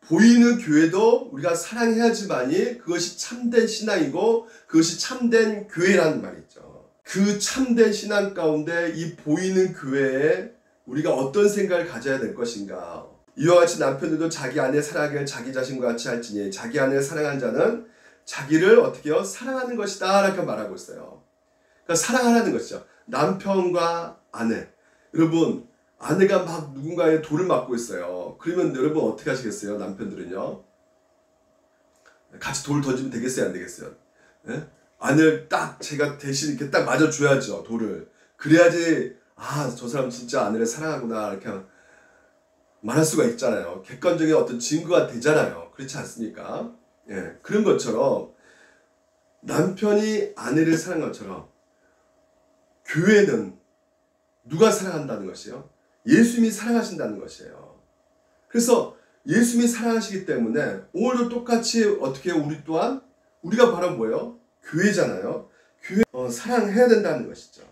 보이는 교회도 우리가 사랑해야지만이 그것이 참된 신앙이고 그것이 참된 교회라는 말이죠. 그 참된 신앙 가운데 이 보이는 교회에 우리가 어떤 생각을 가져야 될 것인가. 이와 같이 남편들도 자기 아내 사랑하기를 자기 자신과 같이 할지니 자기 아내를 사랑한 자는 자기를 어떻게 해요? 사랑하는 것이다 이렇게 말하고 있어요. 그러니까 사랑하라는 것이죠. 남편과 아내. 여러분, 아내가 막 누군가의 돌을 맞고 있어요. 그러면 여러분 어떻게 하시겠어요? 남편들은요. 같이 돌 던지면 되겠어요? 안 되겠어요? 예? 아내를 딱 제가 대신 이렇게 딱 맞아줘야죠. 돌을. 그래야지 아, 저 사람 진짜 아내를 사랑하구나 이렇게 말할 수가 있잖아요. 객관적인 어떤 증거가 되잖아요. 그렇지 않습니까? 예, 그런 것처럼 남편이 아내를 사랑한 것처럼 교회는 누가 사랑한다는 것이요? 예수님이 사랑하신다는 것이에요. 그래서 예수님이 사랑하시기 때문에 오늘도 똑같이 어떻게 우리 또한 우리가 바로 뭐예요? 교회잖아요. 교회 사랑해야 된다는 것이죠.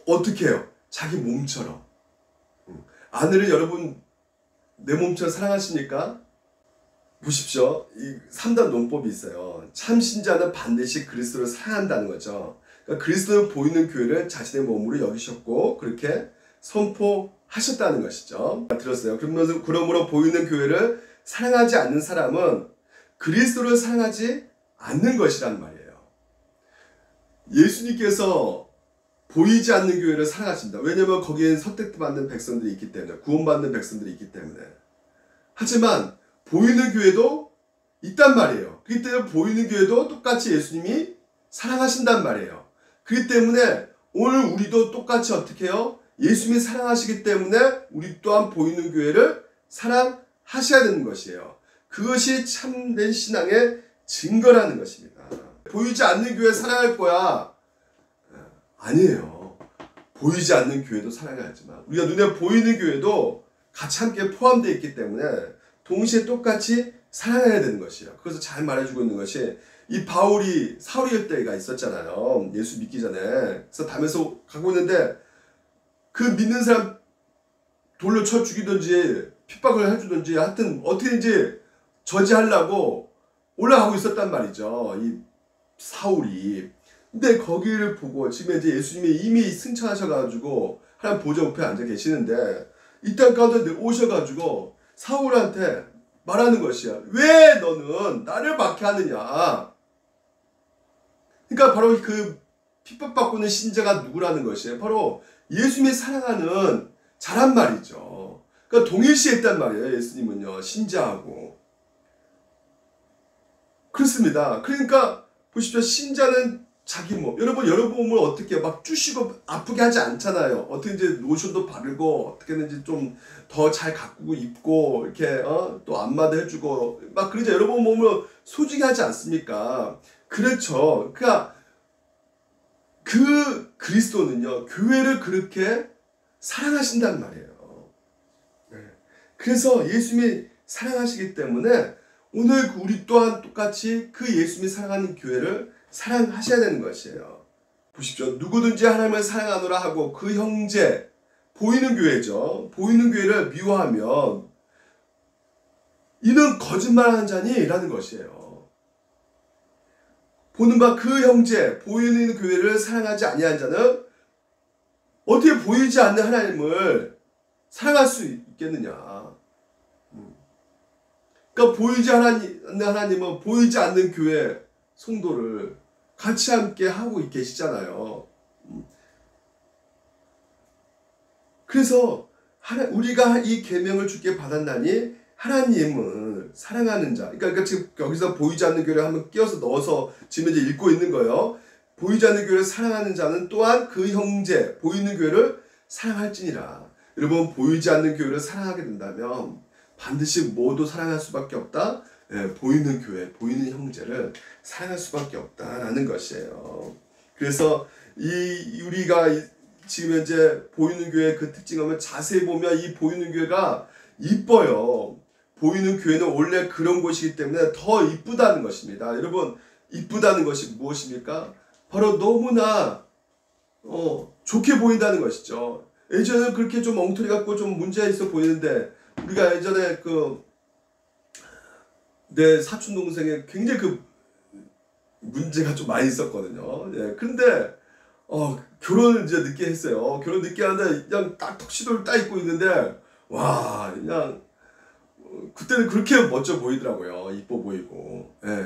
어떻게 해요? 자기 몸처럼. 아내를 여러분 내 몸처럼 사랑하십니까? 보십시오. 이 3단 논법이 있어요. 참 신자는 반드시 그리스도를 사랑한다는 거죠. 그러니까 그리스도를 보이는 교회를 자신의 몸으로 여기셨고 그렇게 선포하셨다는 것이죠. 들었어요. 그러므로 보이는 교회를 사랑하지 않는 사람은 그리스도를 사랑하지 않는 것이란 말이에요. 예수님께서 보이지 않는 교회를 사랑하십니다. 왜냐하면 거기에 선택받는 백성들이 있기 때문에, 구원받는 백성들이 있기 때문에. 하지만 보이는 교회도 있단 말이에요. 그렇기 때문에 보이는 교회도 똑같이 예수님이 사랑하신단 말이에요. 그렇기 때문에 오늘 우리도 똑같이 어떻게 해요? 예수님이 사랑하시기 때문에 우리 또한 보이는 교회를 사랑하셔야 되는 것이에요. 그것이 참된 신앙의 증거라는 것입니다. 보이지 않는 교회 사랑할 거야. 아니에요. 보이지 않는 교회도 사랑해야지만 우리가 눈에 보이는 교회도 같이 함께 포함되어 있기 때문에 동시에 똑같이 사랑해야 되는 것이에요. 그래서 잘 말해주고 있는 것이 이 바울이 사울일 때가 있었잖아요. 예수 믿기 전에. 그래서 다면서 가고 있는데 그 믿는 사람 돌로 쳐 죽이든지 핍박을 해주든지 하여튼 어떻게든지 저지하려고 올라가고 있었단 말이죠. 이 사울이. 근데 거기를 보고 지금 이제 예수님이 이미 승천하셔가지고 하나님 보좌 우편에 앉아 계시는데 이 땅 가운데 오셔가지고 사울한테 말하는 것이야. 왜 너는 나를 박해하느냐. 그러니까 바로 그 핍박받고 있는 신자가 누구라는 것이에요. 바로 예수님이 사랑하는 자란 말이죠. 그러니까 동일시에 있단 말이에요. 예수님은요. 신자하고. 그렇습니다. 그러니까 보십시오. 신자는 자기 몸. 여러분 몸을 어떻게 막 쑤시고 아프게 하지 않잖아요. 어떻게든지 로션도 바르고 어떻게든지 좀 더 잘 가꾸고 입고 이렇게 또 안마도 해주고 막 그러죠. 여러분 몸을 소중히 하지 않습니까? 그렇죠. 그러니까 그 그리스도는요. 교회를 그렇게 사랑하신단 말이에요. 네. 그래서 예수님이 사랑하시기 때문에 오늘 우리 또한 똑같이 그 예수님이 사랑하는 교회를 사랑하셔야 되는 것이에요. 보십시오. 누구든지 하나님을 사랑하노라 하고 그 형제, 보이는 교회죠. 보이는 교회를 미워하면 이는 거짓말하는 자니? 라는 것이에요. 보는 바 그 형제, 보이는 교회를 사랑하지 아니한 자는 어떻게 보이지 않는 하나님을 사랑할 수 있겠느냐. 그러니까 보이지 않는 하나님은 보이지 않는 교회 성도를 같이 함께 하고 계시잖아요. 그래서 우리가 이 계명을 주께 받았나니 하나님을 사랑하는 자. 그러니까 지금 여기서 보이지 않는 교회를 한번 끼워서 넣어서 지금 이제 읽고 있는 거예요. 보이지 않는 교회를 사랑하는 자는 또한 그 형제, 보이는 교회를 사랑할지니라. 여러분 보이지 않는 교회를 사랑하게 된다면 반드시 뭐도 사랑할 수밖에 없다. 예, 보이는 교회, 보이는 형제를 사랑할 수밖에 없다라는 것이에요. 그래서 우리가 지금 현재 보이는 교회 그 특징을 자세히 보면 이 보이는 교회가 이뻐요. 보이는 교회는 원래 그런 곳이기 때문에 더 이쁘다는 것입니다. 여러분 이쁘다는 것이 무엇입니까? 바로 너무나 좋게 보인다는 것이죠. 예전에는 그렇게 좀 엉터리 같고 좀 문제가 있어 보이는데 우리가 예전에 내 사촌 동생의 굉장히 문제가 좀 많이 있었거든요. 예, 그런데 결혼을 이제 늦게 했어요. 결혼 늦게 하는데 그냥 딱 턱시도를 딱 입고 있는데 와 그냥 그때는 그렇게 멋져 보이더라고요. 이뻐 보이고. 예.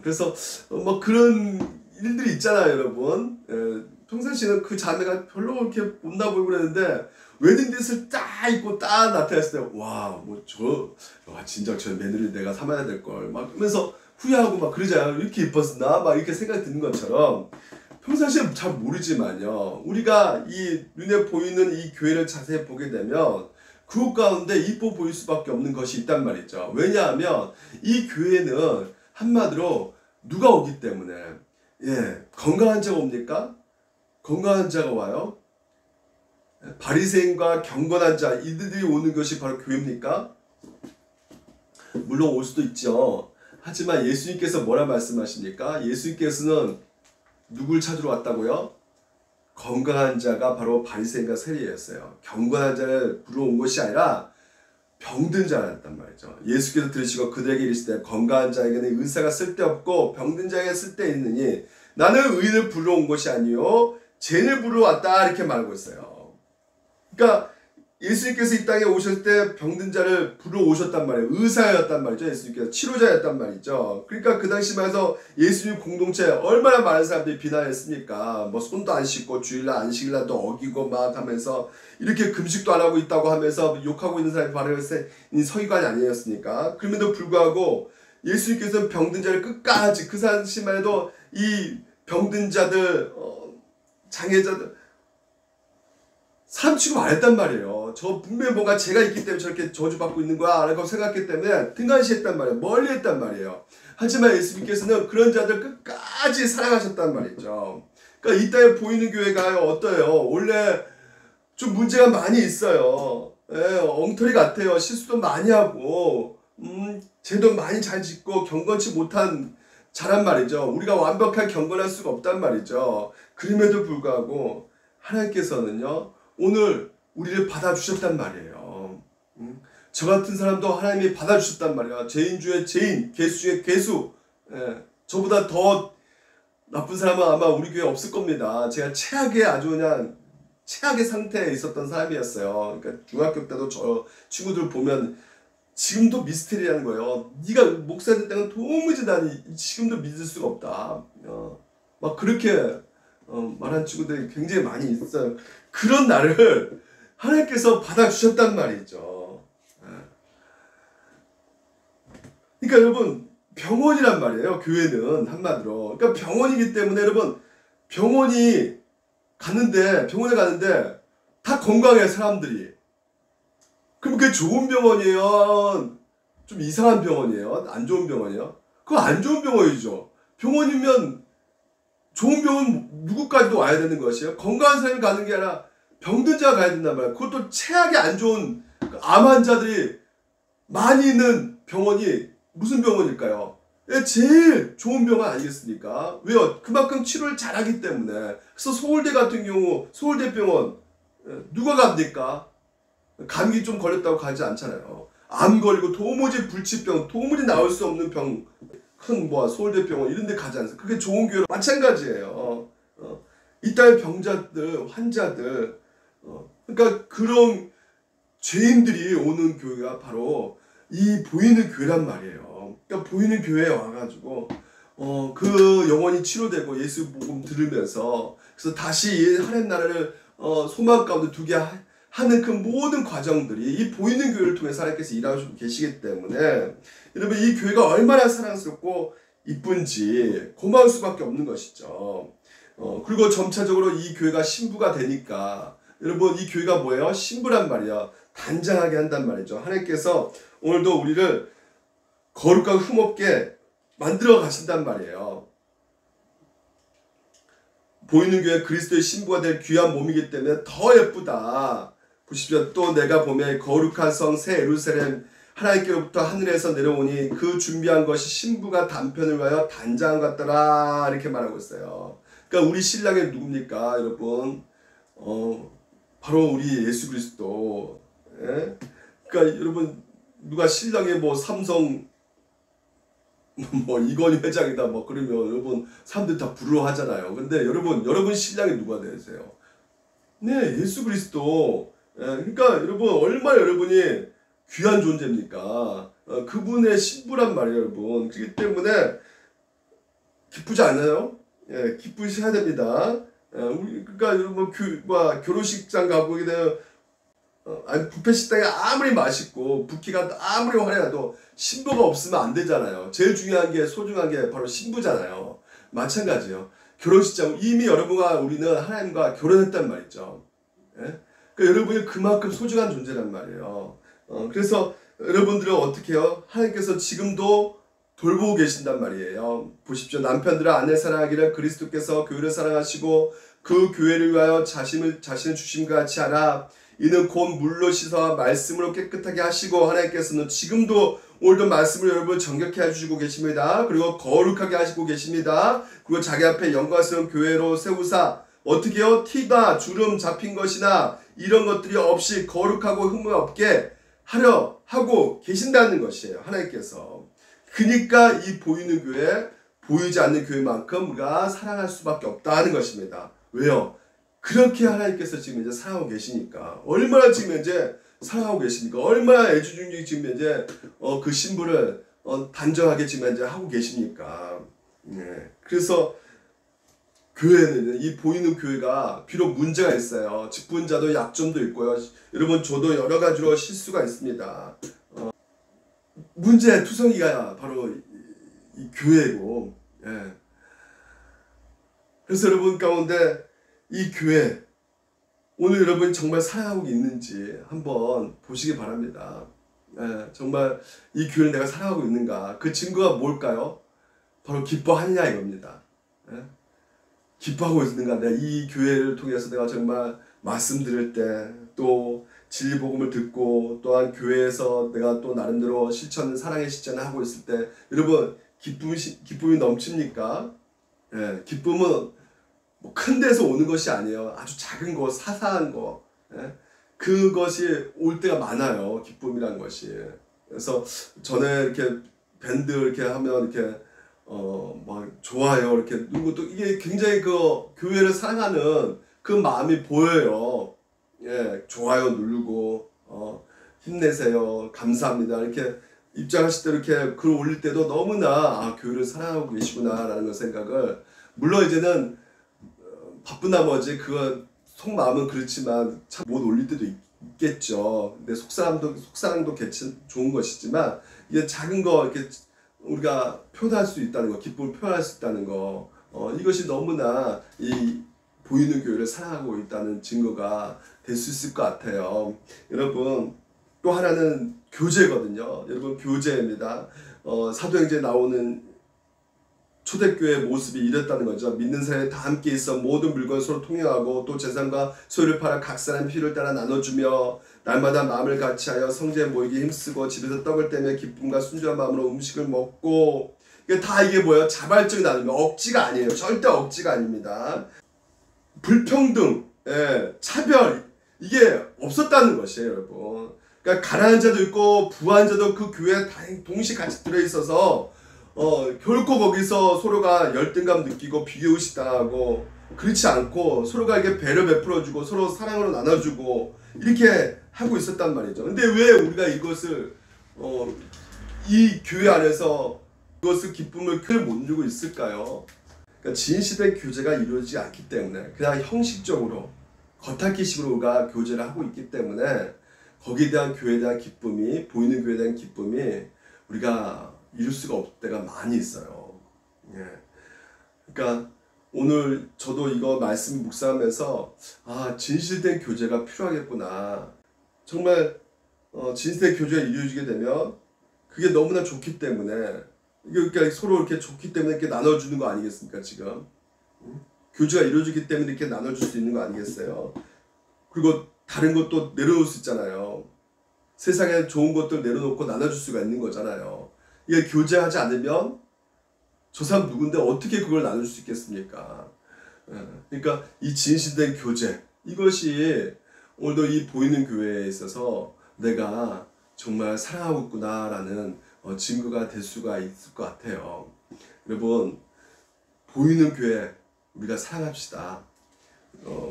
그래서 뭐 그런 일들이 있잖아요, 여러분. 예, 평상시에는 그 자매가 별로 그렇게 못나 보이고 그랬는데 웨딩드레스를 딱 입고 딱 나타났을 때 와 진짜 저 며느리 내가 삼아야 될 걸 막 그러면서 후회하고 막 그러잖아요. 이렇게 이뻤었나 막 이렇게 생각이 드는 것처럼 평상시에 잘 모르지만요, 우리가 이 눈에 보이는 이 교회를 자세히 보게 되면 그 가운데 이뻐 보일 수밖에 없는 것이 있단 말이죠. 왜냐하면 이 교회는 한마디로 누가 오기 때문에, 예, 건강한 자가 옵니까? 건강한 자가 와요? 바리새인과 경건한 자 이들이 오는 것이 바로 교회입니까? 물론 올 수도 있죠. 하지만 예수님께서 뭐라 말씀하십니까? 예수님께서는 누굴 찾으러 왔다고요? 건강한 자가 바로 바리새인과 세리였어요. 경건한 자를 부르러 온 것이 아니라 병든 자였단 말이죠. 예수께서 들으시고 그들에게 이르시되 건강한 자에게는 의사가 쓸데없고 병든 자에게 쓸데있느니 나는 의인을 부르러 온 것이 아니요 죄인을 부르러 왔다 이렇게 말하고 있어요. 그러니까 예수님께서 이 땅에 오실 때 병든 자를 부르러 오셨단 말이에요. 의사였단 말이죠. 예수님께서 치료자였단 말이죠. 그러니까 그 당시만 해서 예수님 공동체 얼마나 많은 사람들이 비난했습니까? 뭐 손도 안 씻고 주일날 안식일날도 어기고 막 하면서 이렇게 금식도 안 하고 있다고 하면서 욕하고 있는 사람이 바로 서기관이 아니었습니까? 그럼에도 불구하고 예수님께서는 병든 자를 끝까지 그 당시만 해도 이 병든 자들 장애자들 사람 취급 안 했단 말이에요. 저 분명히 뭔가 죄가 있기 때문에 저렇게 저주받고 있는 거야 라고 생각했기 때문에 등한시했단 말이에요. 멀리 했단 말이에요. 하지만 예수님께서는 그런 자들 끝까지 사랑하셨단 말이죠. 그러니까 이 땅에 보이는 교회가 어때요? 원래 좀 문제가 많이 있어요. 예, 엉터리 같아요. 실수도 많이 하고 죄도 많이 잘 짓고 경건치 못한 자란 말이죠. 우리가 완벽한 경건할 수가 없단 말이죠. 그럼에도 불구하고 하나님께서는요, 오늘 우리를 받아주셨단 말이에요. 저 같은 사람도 하나님이 받아주셨단 말이야. 죄인 중에 죄인, 괴수 중에 괴수. 예, 저보다 더 나쁜 사람은 아마 우리 교회에 없을 겁니다. 제가 아주 그냥 최악의 상태에 있었던 사람이었어요. 그러니까 중학교 때도 저 친구들 보면 지금도 미스테리라는 거예요. 네가 목사 됐다는 도무지 난 지금도 믿을 수가 없다. 막 그렇게 말한 친구들이 굉장히 많이 있어요. 그런 나를 하나님께서 받아주셨단 말이죠. 그러니까 여러분 병원이란 말이에요. 교회는 한마디로. 그러니까 병원이기 때문에 여러분 병원에 가는데 다 건강해 사람들이. 그럼 그게 좋은 병원이에요? 좀 이상한 병원이에요? 안 좋은 병원이에요? 그거 안 좋은 병원이죠. 병원이면 좋은 병원 누구까지도 와야 되는 것이에요. 건강한 사람이 가는 게 아니라 병든 자가 가야 된단 말이에요. 그것도 최악의 안 좋은 암 환자들이 많이 있는 병원이 무슨 병원일까요? 제일 좋은 병원 아니겠습니까? 왜요? 그만큼 치료를 잘하기 때문에. 그래서 서울대 같은 경우 서울대병원 누가 갑니까? 감기 좀 걸렸다고 가지 않잖아요. 암 걸리고 도무지 불치병, 도무지 나올 수 없는 병, 큰 서울대병원 이런 데 가지 않습니까? 그게 좋은 교회로 마찬가지예요. 이 땅의 병자들, 환자들, 그러니까 그런 죄인들이 오는 교회가 바로 이 보이는 교회란 말이에요. 그러니까 보이는 교회에 와가지고 그 영혼이 치료되고 예수 복음 들으면서 그래서 다시 하나님 나라를 소망 가운데 두게 하는 그 모든 과정들이 이 보이는 교회를 통해서 하나님께서 일하고 계시기 때문에 여러분 이 교회가 얼마나 사랑스럽고 이쁜지 고마울 수밖에 없는 것이죠. 그리고 점차적으로 이 교회가 신부가 되니까 여러분 이 교회가 뭐예요? 신부란 말이야. 단장하게 한단 말이죠. 하나님께서 오늘도 우리를 거룩하고 흠없게 만들어 가신단 말이에요. 보이는 교회 그리스도의 신부가 될 귀한 몸이기 때문에 더 예쁘다. 보십시오. 또 내가 보매 거룩한 성 새 예루살렘 하나님께로부터 하늘에서 내려오니 그 준비한 것이 신부가 단편을 위하여 단장 같더라 이렇게 말하고 있어요. 그러니까 우리 신랑이 누굽니까 여러분? 바로 우리 예수 그리스도. 예? 그러니까 여러분 누가 신랑이 뭐 삼성 뭐 이건희 회장이다 뭐 그러면 여러분 사람들 다 부러워하잖아요. 근데 여러분 신랑이 누가 되세요? 네, 예수 그리스도. 예, 그러니까 여러분 얼마나 여러분이 귀한 존재입니까? 그분의 신부란 말이에요, 여러분. 그렇기 때문에 기쁘지 않아요? 예, 기쁘셔야 됩니다. 그러니까 여러분 결혼식장 가고 아니 뷔페 식당이 아무리 맛있고 붓기가 아무리 화려해도 신부가 없으면 안 되잖아요. 제일 중요한 게 소중한 게 바로 신부잖아요. 마찬가지요. 결혼식장 이미 여러분과 우리는 하나님과 결혼했단 말이죠. 예? 그러니까 여러분이 그만큼 소중한 존재란 말이에요. 그래서 여러분들은 어떻게 해요? 하나님께서 지금도 돌보고 계신단 말이에요. 보십시오. 남편들은 아내 사랑하기를 그리스도께서 교회를 사랑하시고 그 교회를 위하여 자신을 주심과 같이 하라. 이는 곧 물로 씻어 말씀으로 깨끗하게 하시고 하나님께서는 지금도 오늘도 말씀을 여러분 정결케 해주시고 계십니다. 그리고 거룩하게 하시고 계십니다. 그리고 자기 앞에 영광스러운 교회로 세우사 어떻게 해요? 티나 주름 잡힌 것이나 이런 것들이 없이 거룩하고 흠이 없게 하려 하고 계신다는 것이에요. 하나님께서. 그러니까 이 보이는 교회, 보이지 않는 교회만큼 우리가 사랑할 수밖에 없다는 것입니다. 왜요? 그렇게 하나님께서 지금 이제 사랑하고 계시니까. 얼마나 지금 이제 사랑하고 계십니까? 얼마나 애지중지 지금 이제 그 신부를 단정하게 지금 이제 하고 계십니까? 네. 그래서 교회는 이 보이는 교회가 비록 문제가 있어요. 직분자도 약점도 있고요. 여러분 저도 여러 가지로 실수가 있습니다. 문제의 투성이가 바로 이 교회고. 예. 그래서 여러분 가운데 이 교회 오늘 여러분이 정말 사랑하고 있는지 한번 보시기 바랍니다. 예, 정말 이 교회를 내가 사랑하고 있는가? 그 증거가 뭘까요? 바로 기뻐하느냐 이겁니다. 예? 기뻐하고 있는가? 내가 이 교회를 통해서 내가 정말 말씀 들을 때 또 진리복음을 듣고 또한 교회에서 내가 또 나름대로 실천 사랑의 실천을 하고 있을 때 여러분 기쁨이 넘칩니까? 예, 기쁨은 뭐 큰 데서 오는 것이 아니에요. 아주 작은 거, 사사한 거. 예? 그것이 올 때가 많아요. 기쁨이란 것이. 그래서 저는 이렇게 밴드 이렇게 하면 이렇게 막 좋아요. 이렇게 누구 또 이게 굉장히 그 교회를 사랑하는 그 마음이 보여요. 예, 좋아요 누르고 힘내세요. 감사합니다. 이렇게 입장하실 때 이렇게 글 올릴 때도 너무나 교회를 사랑하고 계시구나라는 그 생각을 물론 이제는 바쁜 나머지 그거 속마음은 그렇지만 참 못 올릴 때도 있겠죠. 근데 속사랑도 좋은 것이지만 이게 작은 거 이렇게 우리가 표현할 수 있다는 거, 기쁨을 표현할 수 있다는 거, 이것이 너무나 이 보이는 교회를 사랑하고 있다는 증거가 될 수 있을 것 같아요. 여러분 또 하나는 교제거든요. 여러분 교제입니다. 사도행전에 나오는 초대교회의 모습이 이랬다는 거죠. 믿는 사람이 다 함께 있어 모든 물건을 서로 통용하고 또 재산과 소유를 팔아 각 사람 필요를 따라 나눠주며 날마다 마음을 같이하여 성전에 모이기 힘쓰고 집에서 떡을 떼며 기쁨과 순수한 마음으로 음식을 먹고 이게 뭐예요? 자발적인 나눔이에요. 억지가 아니에요. 절대 억지가 아닙니다. 불평등, 차별 이게 없었다는 것이에요, 여러분. 그러니까 가난한 자도 있고 부한 자도 그 교회에 다 동시에 같이 들어있어서 결코 거기서 서로가 열등감 느끼고 비교의식 당하고 그렇지 않고 서로가 이렇게 배려 베풀어주고 서로 사랑으로 나눠주고 이렇게 하고 있었단 말이죠. 근데 왜 우리가 이것을 이 교회 안에서 이것을 기쁨을 크게 못 누리고 있을까요? 그러니까 진실된 교제가 이루어지지 않기 때문에 그냥 형식적으로 겉핥기식으로 우리가 교제를 하고 있기 때문에 거기에 대한 교회에 대한 기쁨이 보이는 교회에 대한 기쁨이 우리가 이룰 수가 없을 때가 많이 있어요. 예. 그러니까 오늘 저도 이거 말씀 묵상하면서 진실된 교제가 필요하겠구나. 정말 진실된 교제가 이루어지게 되면 그게 너무나 좋기 때문에 그러니까 서로 이렇게 좋기 때문에 이렇게 나눠주는 거 아니겠습니까 지금? 교제가 이루어지기 때문에 이렇게 나눠줄 수 있는 거 아니겠어요? 그리고 다른 것도 내려놓을 수 있잖아요. 세상에 좋은 것들 내려놓고 나눠줄 수가 있는 거잖아요. 이게 교제하지 않으면 저 사람 누군데 어떻게 그걸 나눌 수 있겠습니까? 그러니까 이 진실된 교제 이것이 오늘도 이 보이는 교회에 있어서 내가 정말 사랑하고 있구나라는 증거가 될 수가 있을 것 같아요. 여러분, 보이는 교회 우리가 사랑합시다.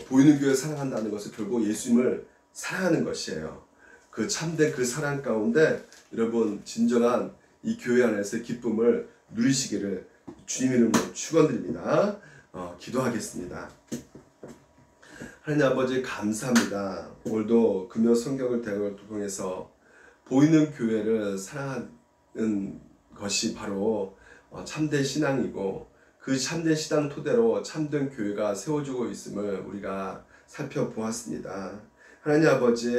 보이는 교회 사랑한다는 것은 결국 예수님을 사랑하는 것이에요. 그 참된 그 사랑 가운데 여러분 진정한 이 교회 안에서의 기쁨을 누리시기를 주님 이름으로 축원드립니다. 기도하겠습니다. 하나님 아버지 감사합니다. 오늘도 금요 성경을 대학을 통해서 보이는 교회를 사랑하는 것이 바로 참된 신앙이고 그 참된 신앙 토대로 참된 교회가 세워지고 있음을 우리가 살펴보았습니다. 하나님 아버지,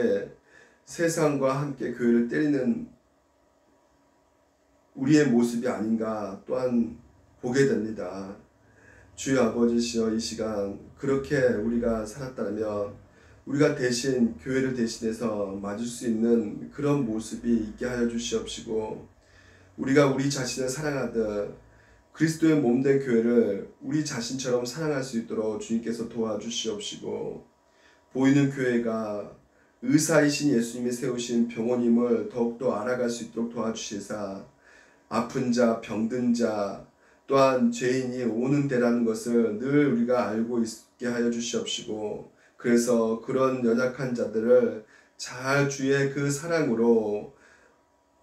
세상과 함께 교회를 때리는 우리의 모습이 아닌가 또한 보게 됩니다. 주여 아버지시여, 이 시간 그렇게 우리가 살았다면 우리가 대신 교회를 대신해서 맞을 수 있는 그런 모습이 있게 하여 주시옵시고, 우리가 우리 자신을 사랑하듯 그리스도의 몸된 교회를 우리 자신처럼 사랑할 수 있도록 주님께서 도와주시옵시고, 보이는 교회가 의사이신 예수님이 세우신 병원임을 더욱더 알아갈 수 있도록 도와주시사, 아픈 자, 병든 자, 또한 죄인이 오는 데라는 것을 늘 우리가 알고 있게 하여 주시옵시고, 그래서 그런 연약한 자들을 잘 주의 그 사랑으로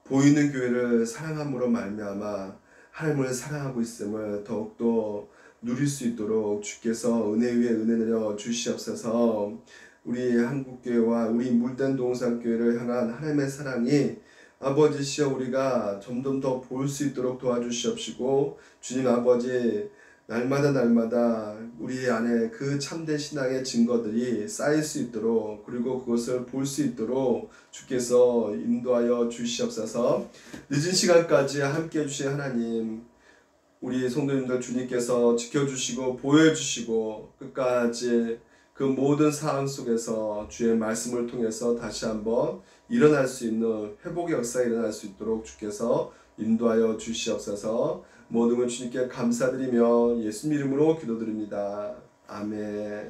보이는 교회를 사랑함으로 말미암아 하나님을 사랑하고 있음을 더욱더 누릴 수 있도록 주께서 은혜 위에 은혜 내려 주시옵소서. 우리 한국교회와 우리 물된 동산교회를 향한 하나님의 사랑이 아버지시여 우리가 점점 더 볼 수 있도록 도와주시옵시고, 주님 아버지, 날마다 우리 안에 그 참된 신앙의 증거들이 쌓일 수 있도록, 그리고 그것을 볼 수 있도록 주께서 인도하여 주시옵소서. 늦은 시간까지 함께 해주신 하나님, 우리 성도님들 주님께서 지켜주시고 보여주시고 끝까지 그 모든 상황 속에서 주의 말씀을 통해서 다시 한번 일어날 수 있는 회복의 역사가 일어날 수 있도록 주께서 인도하여 주시옵소서. 모든 걸 주님께 감사드리며 예수님 이름으로 기도드립니다. 아멘.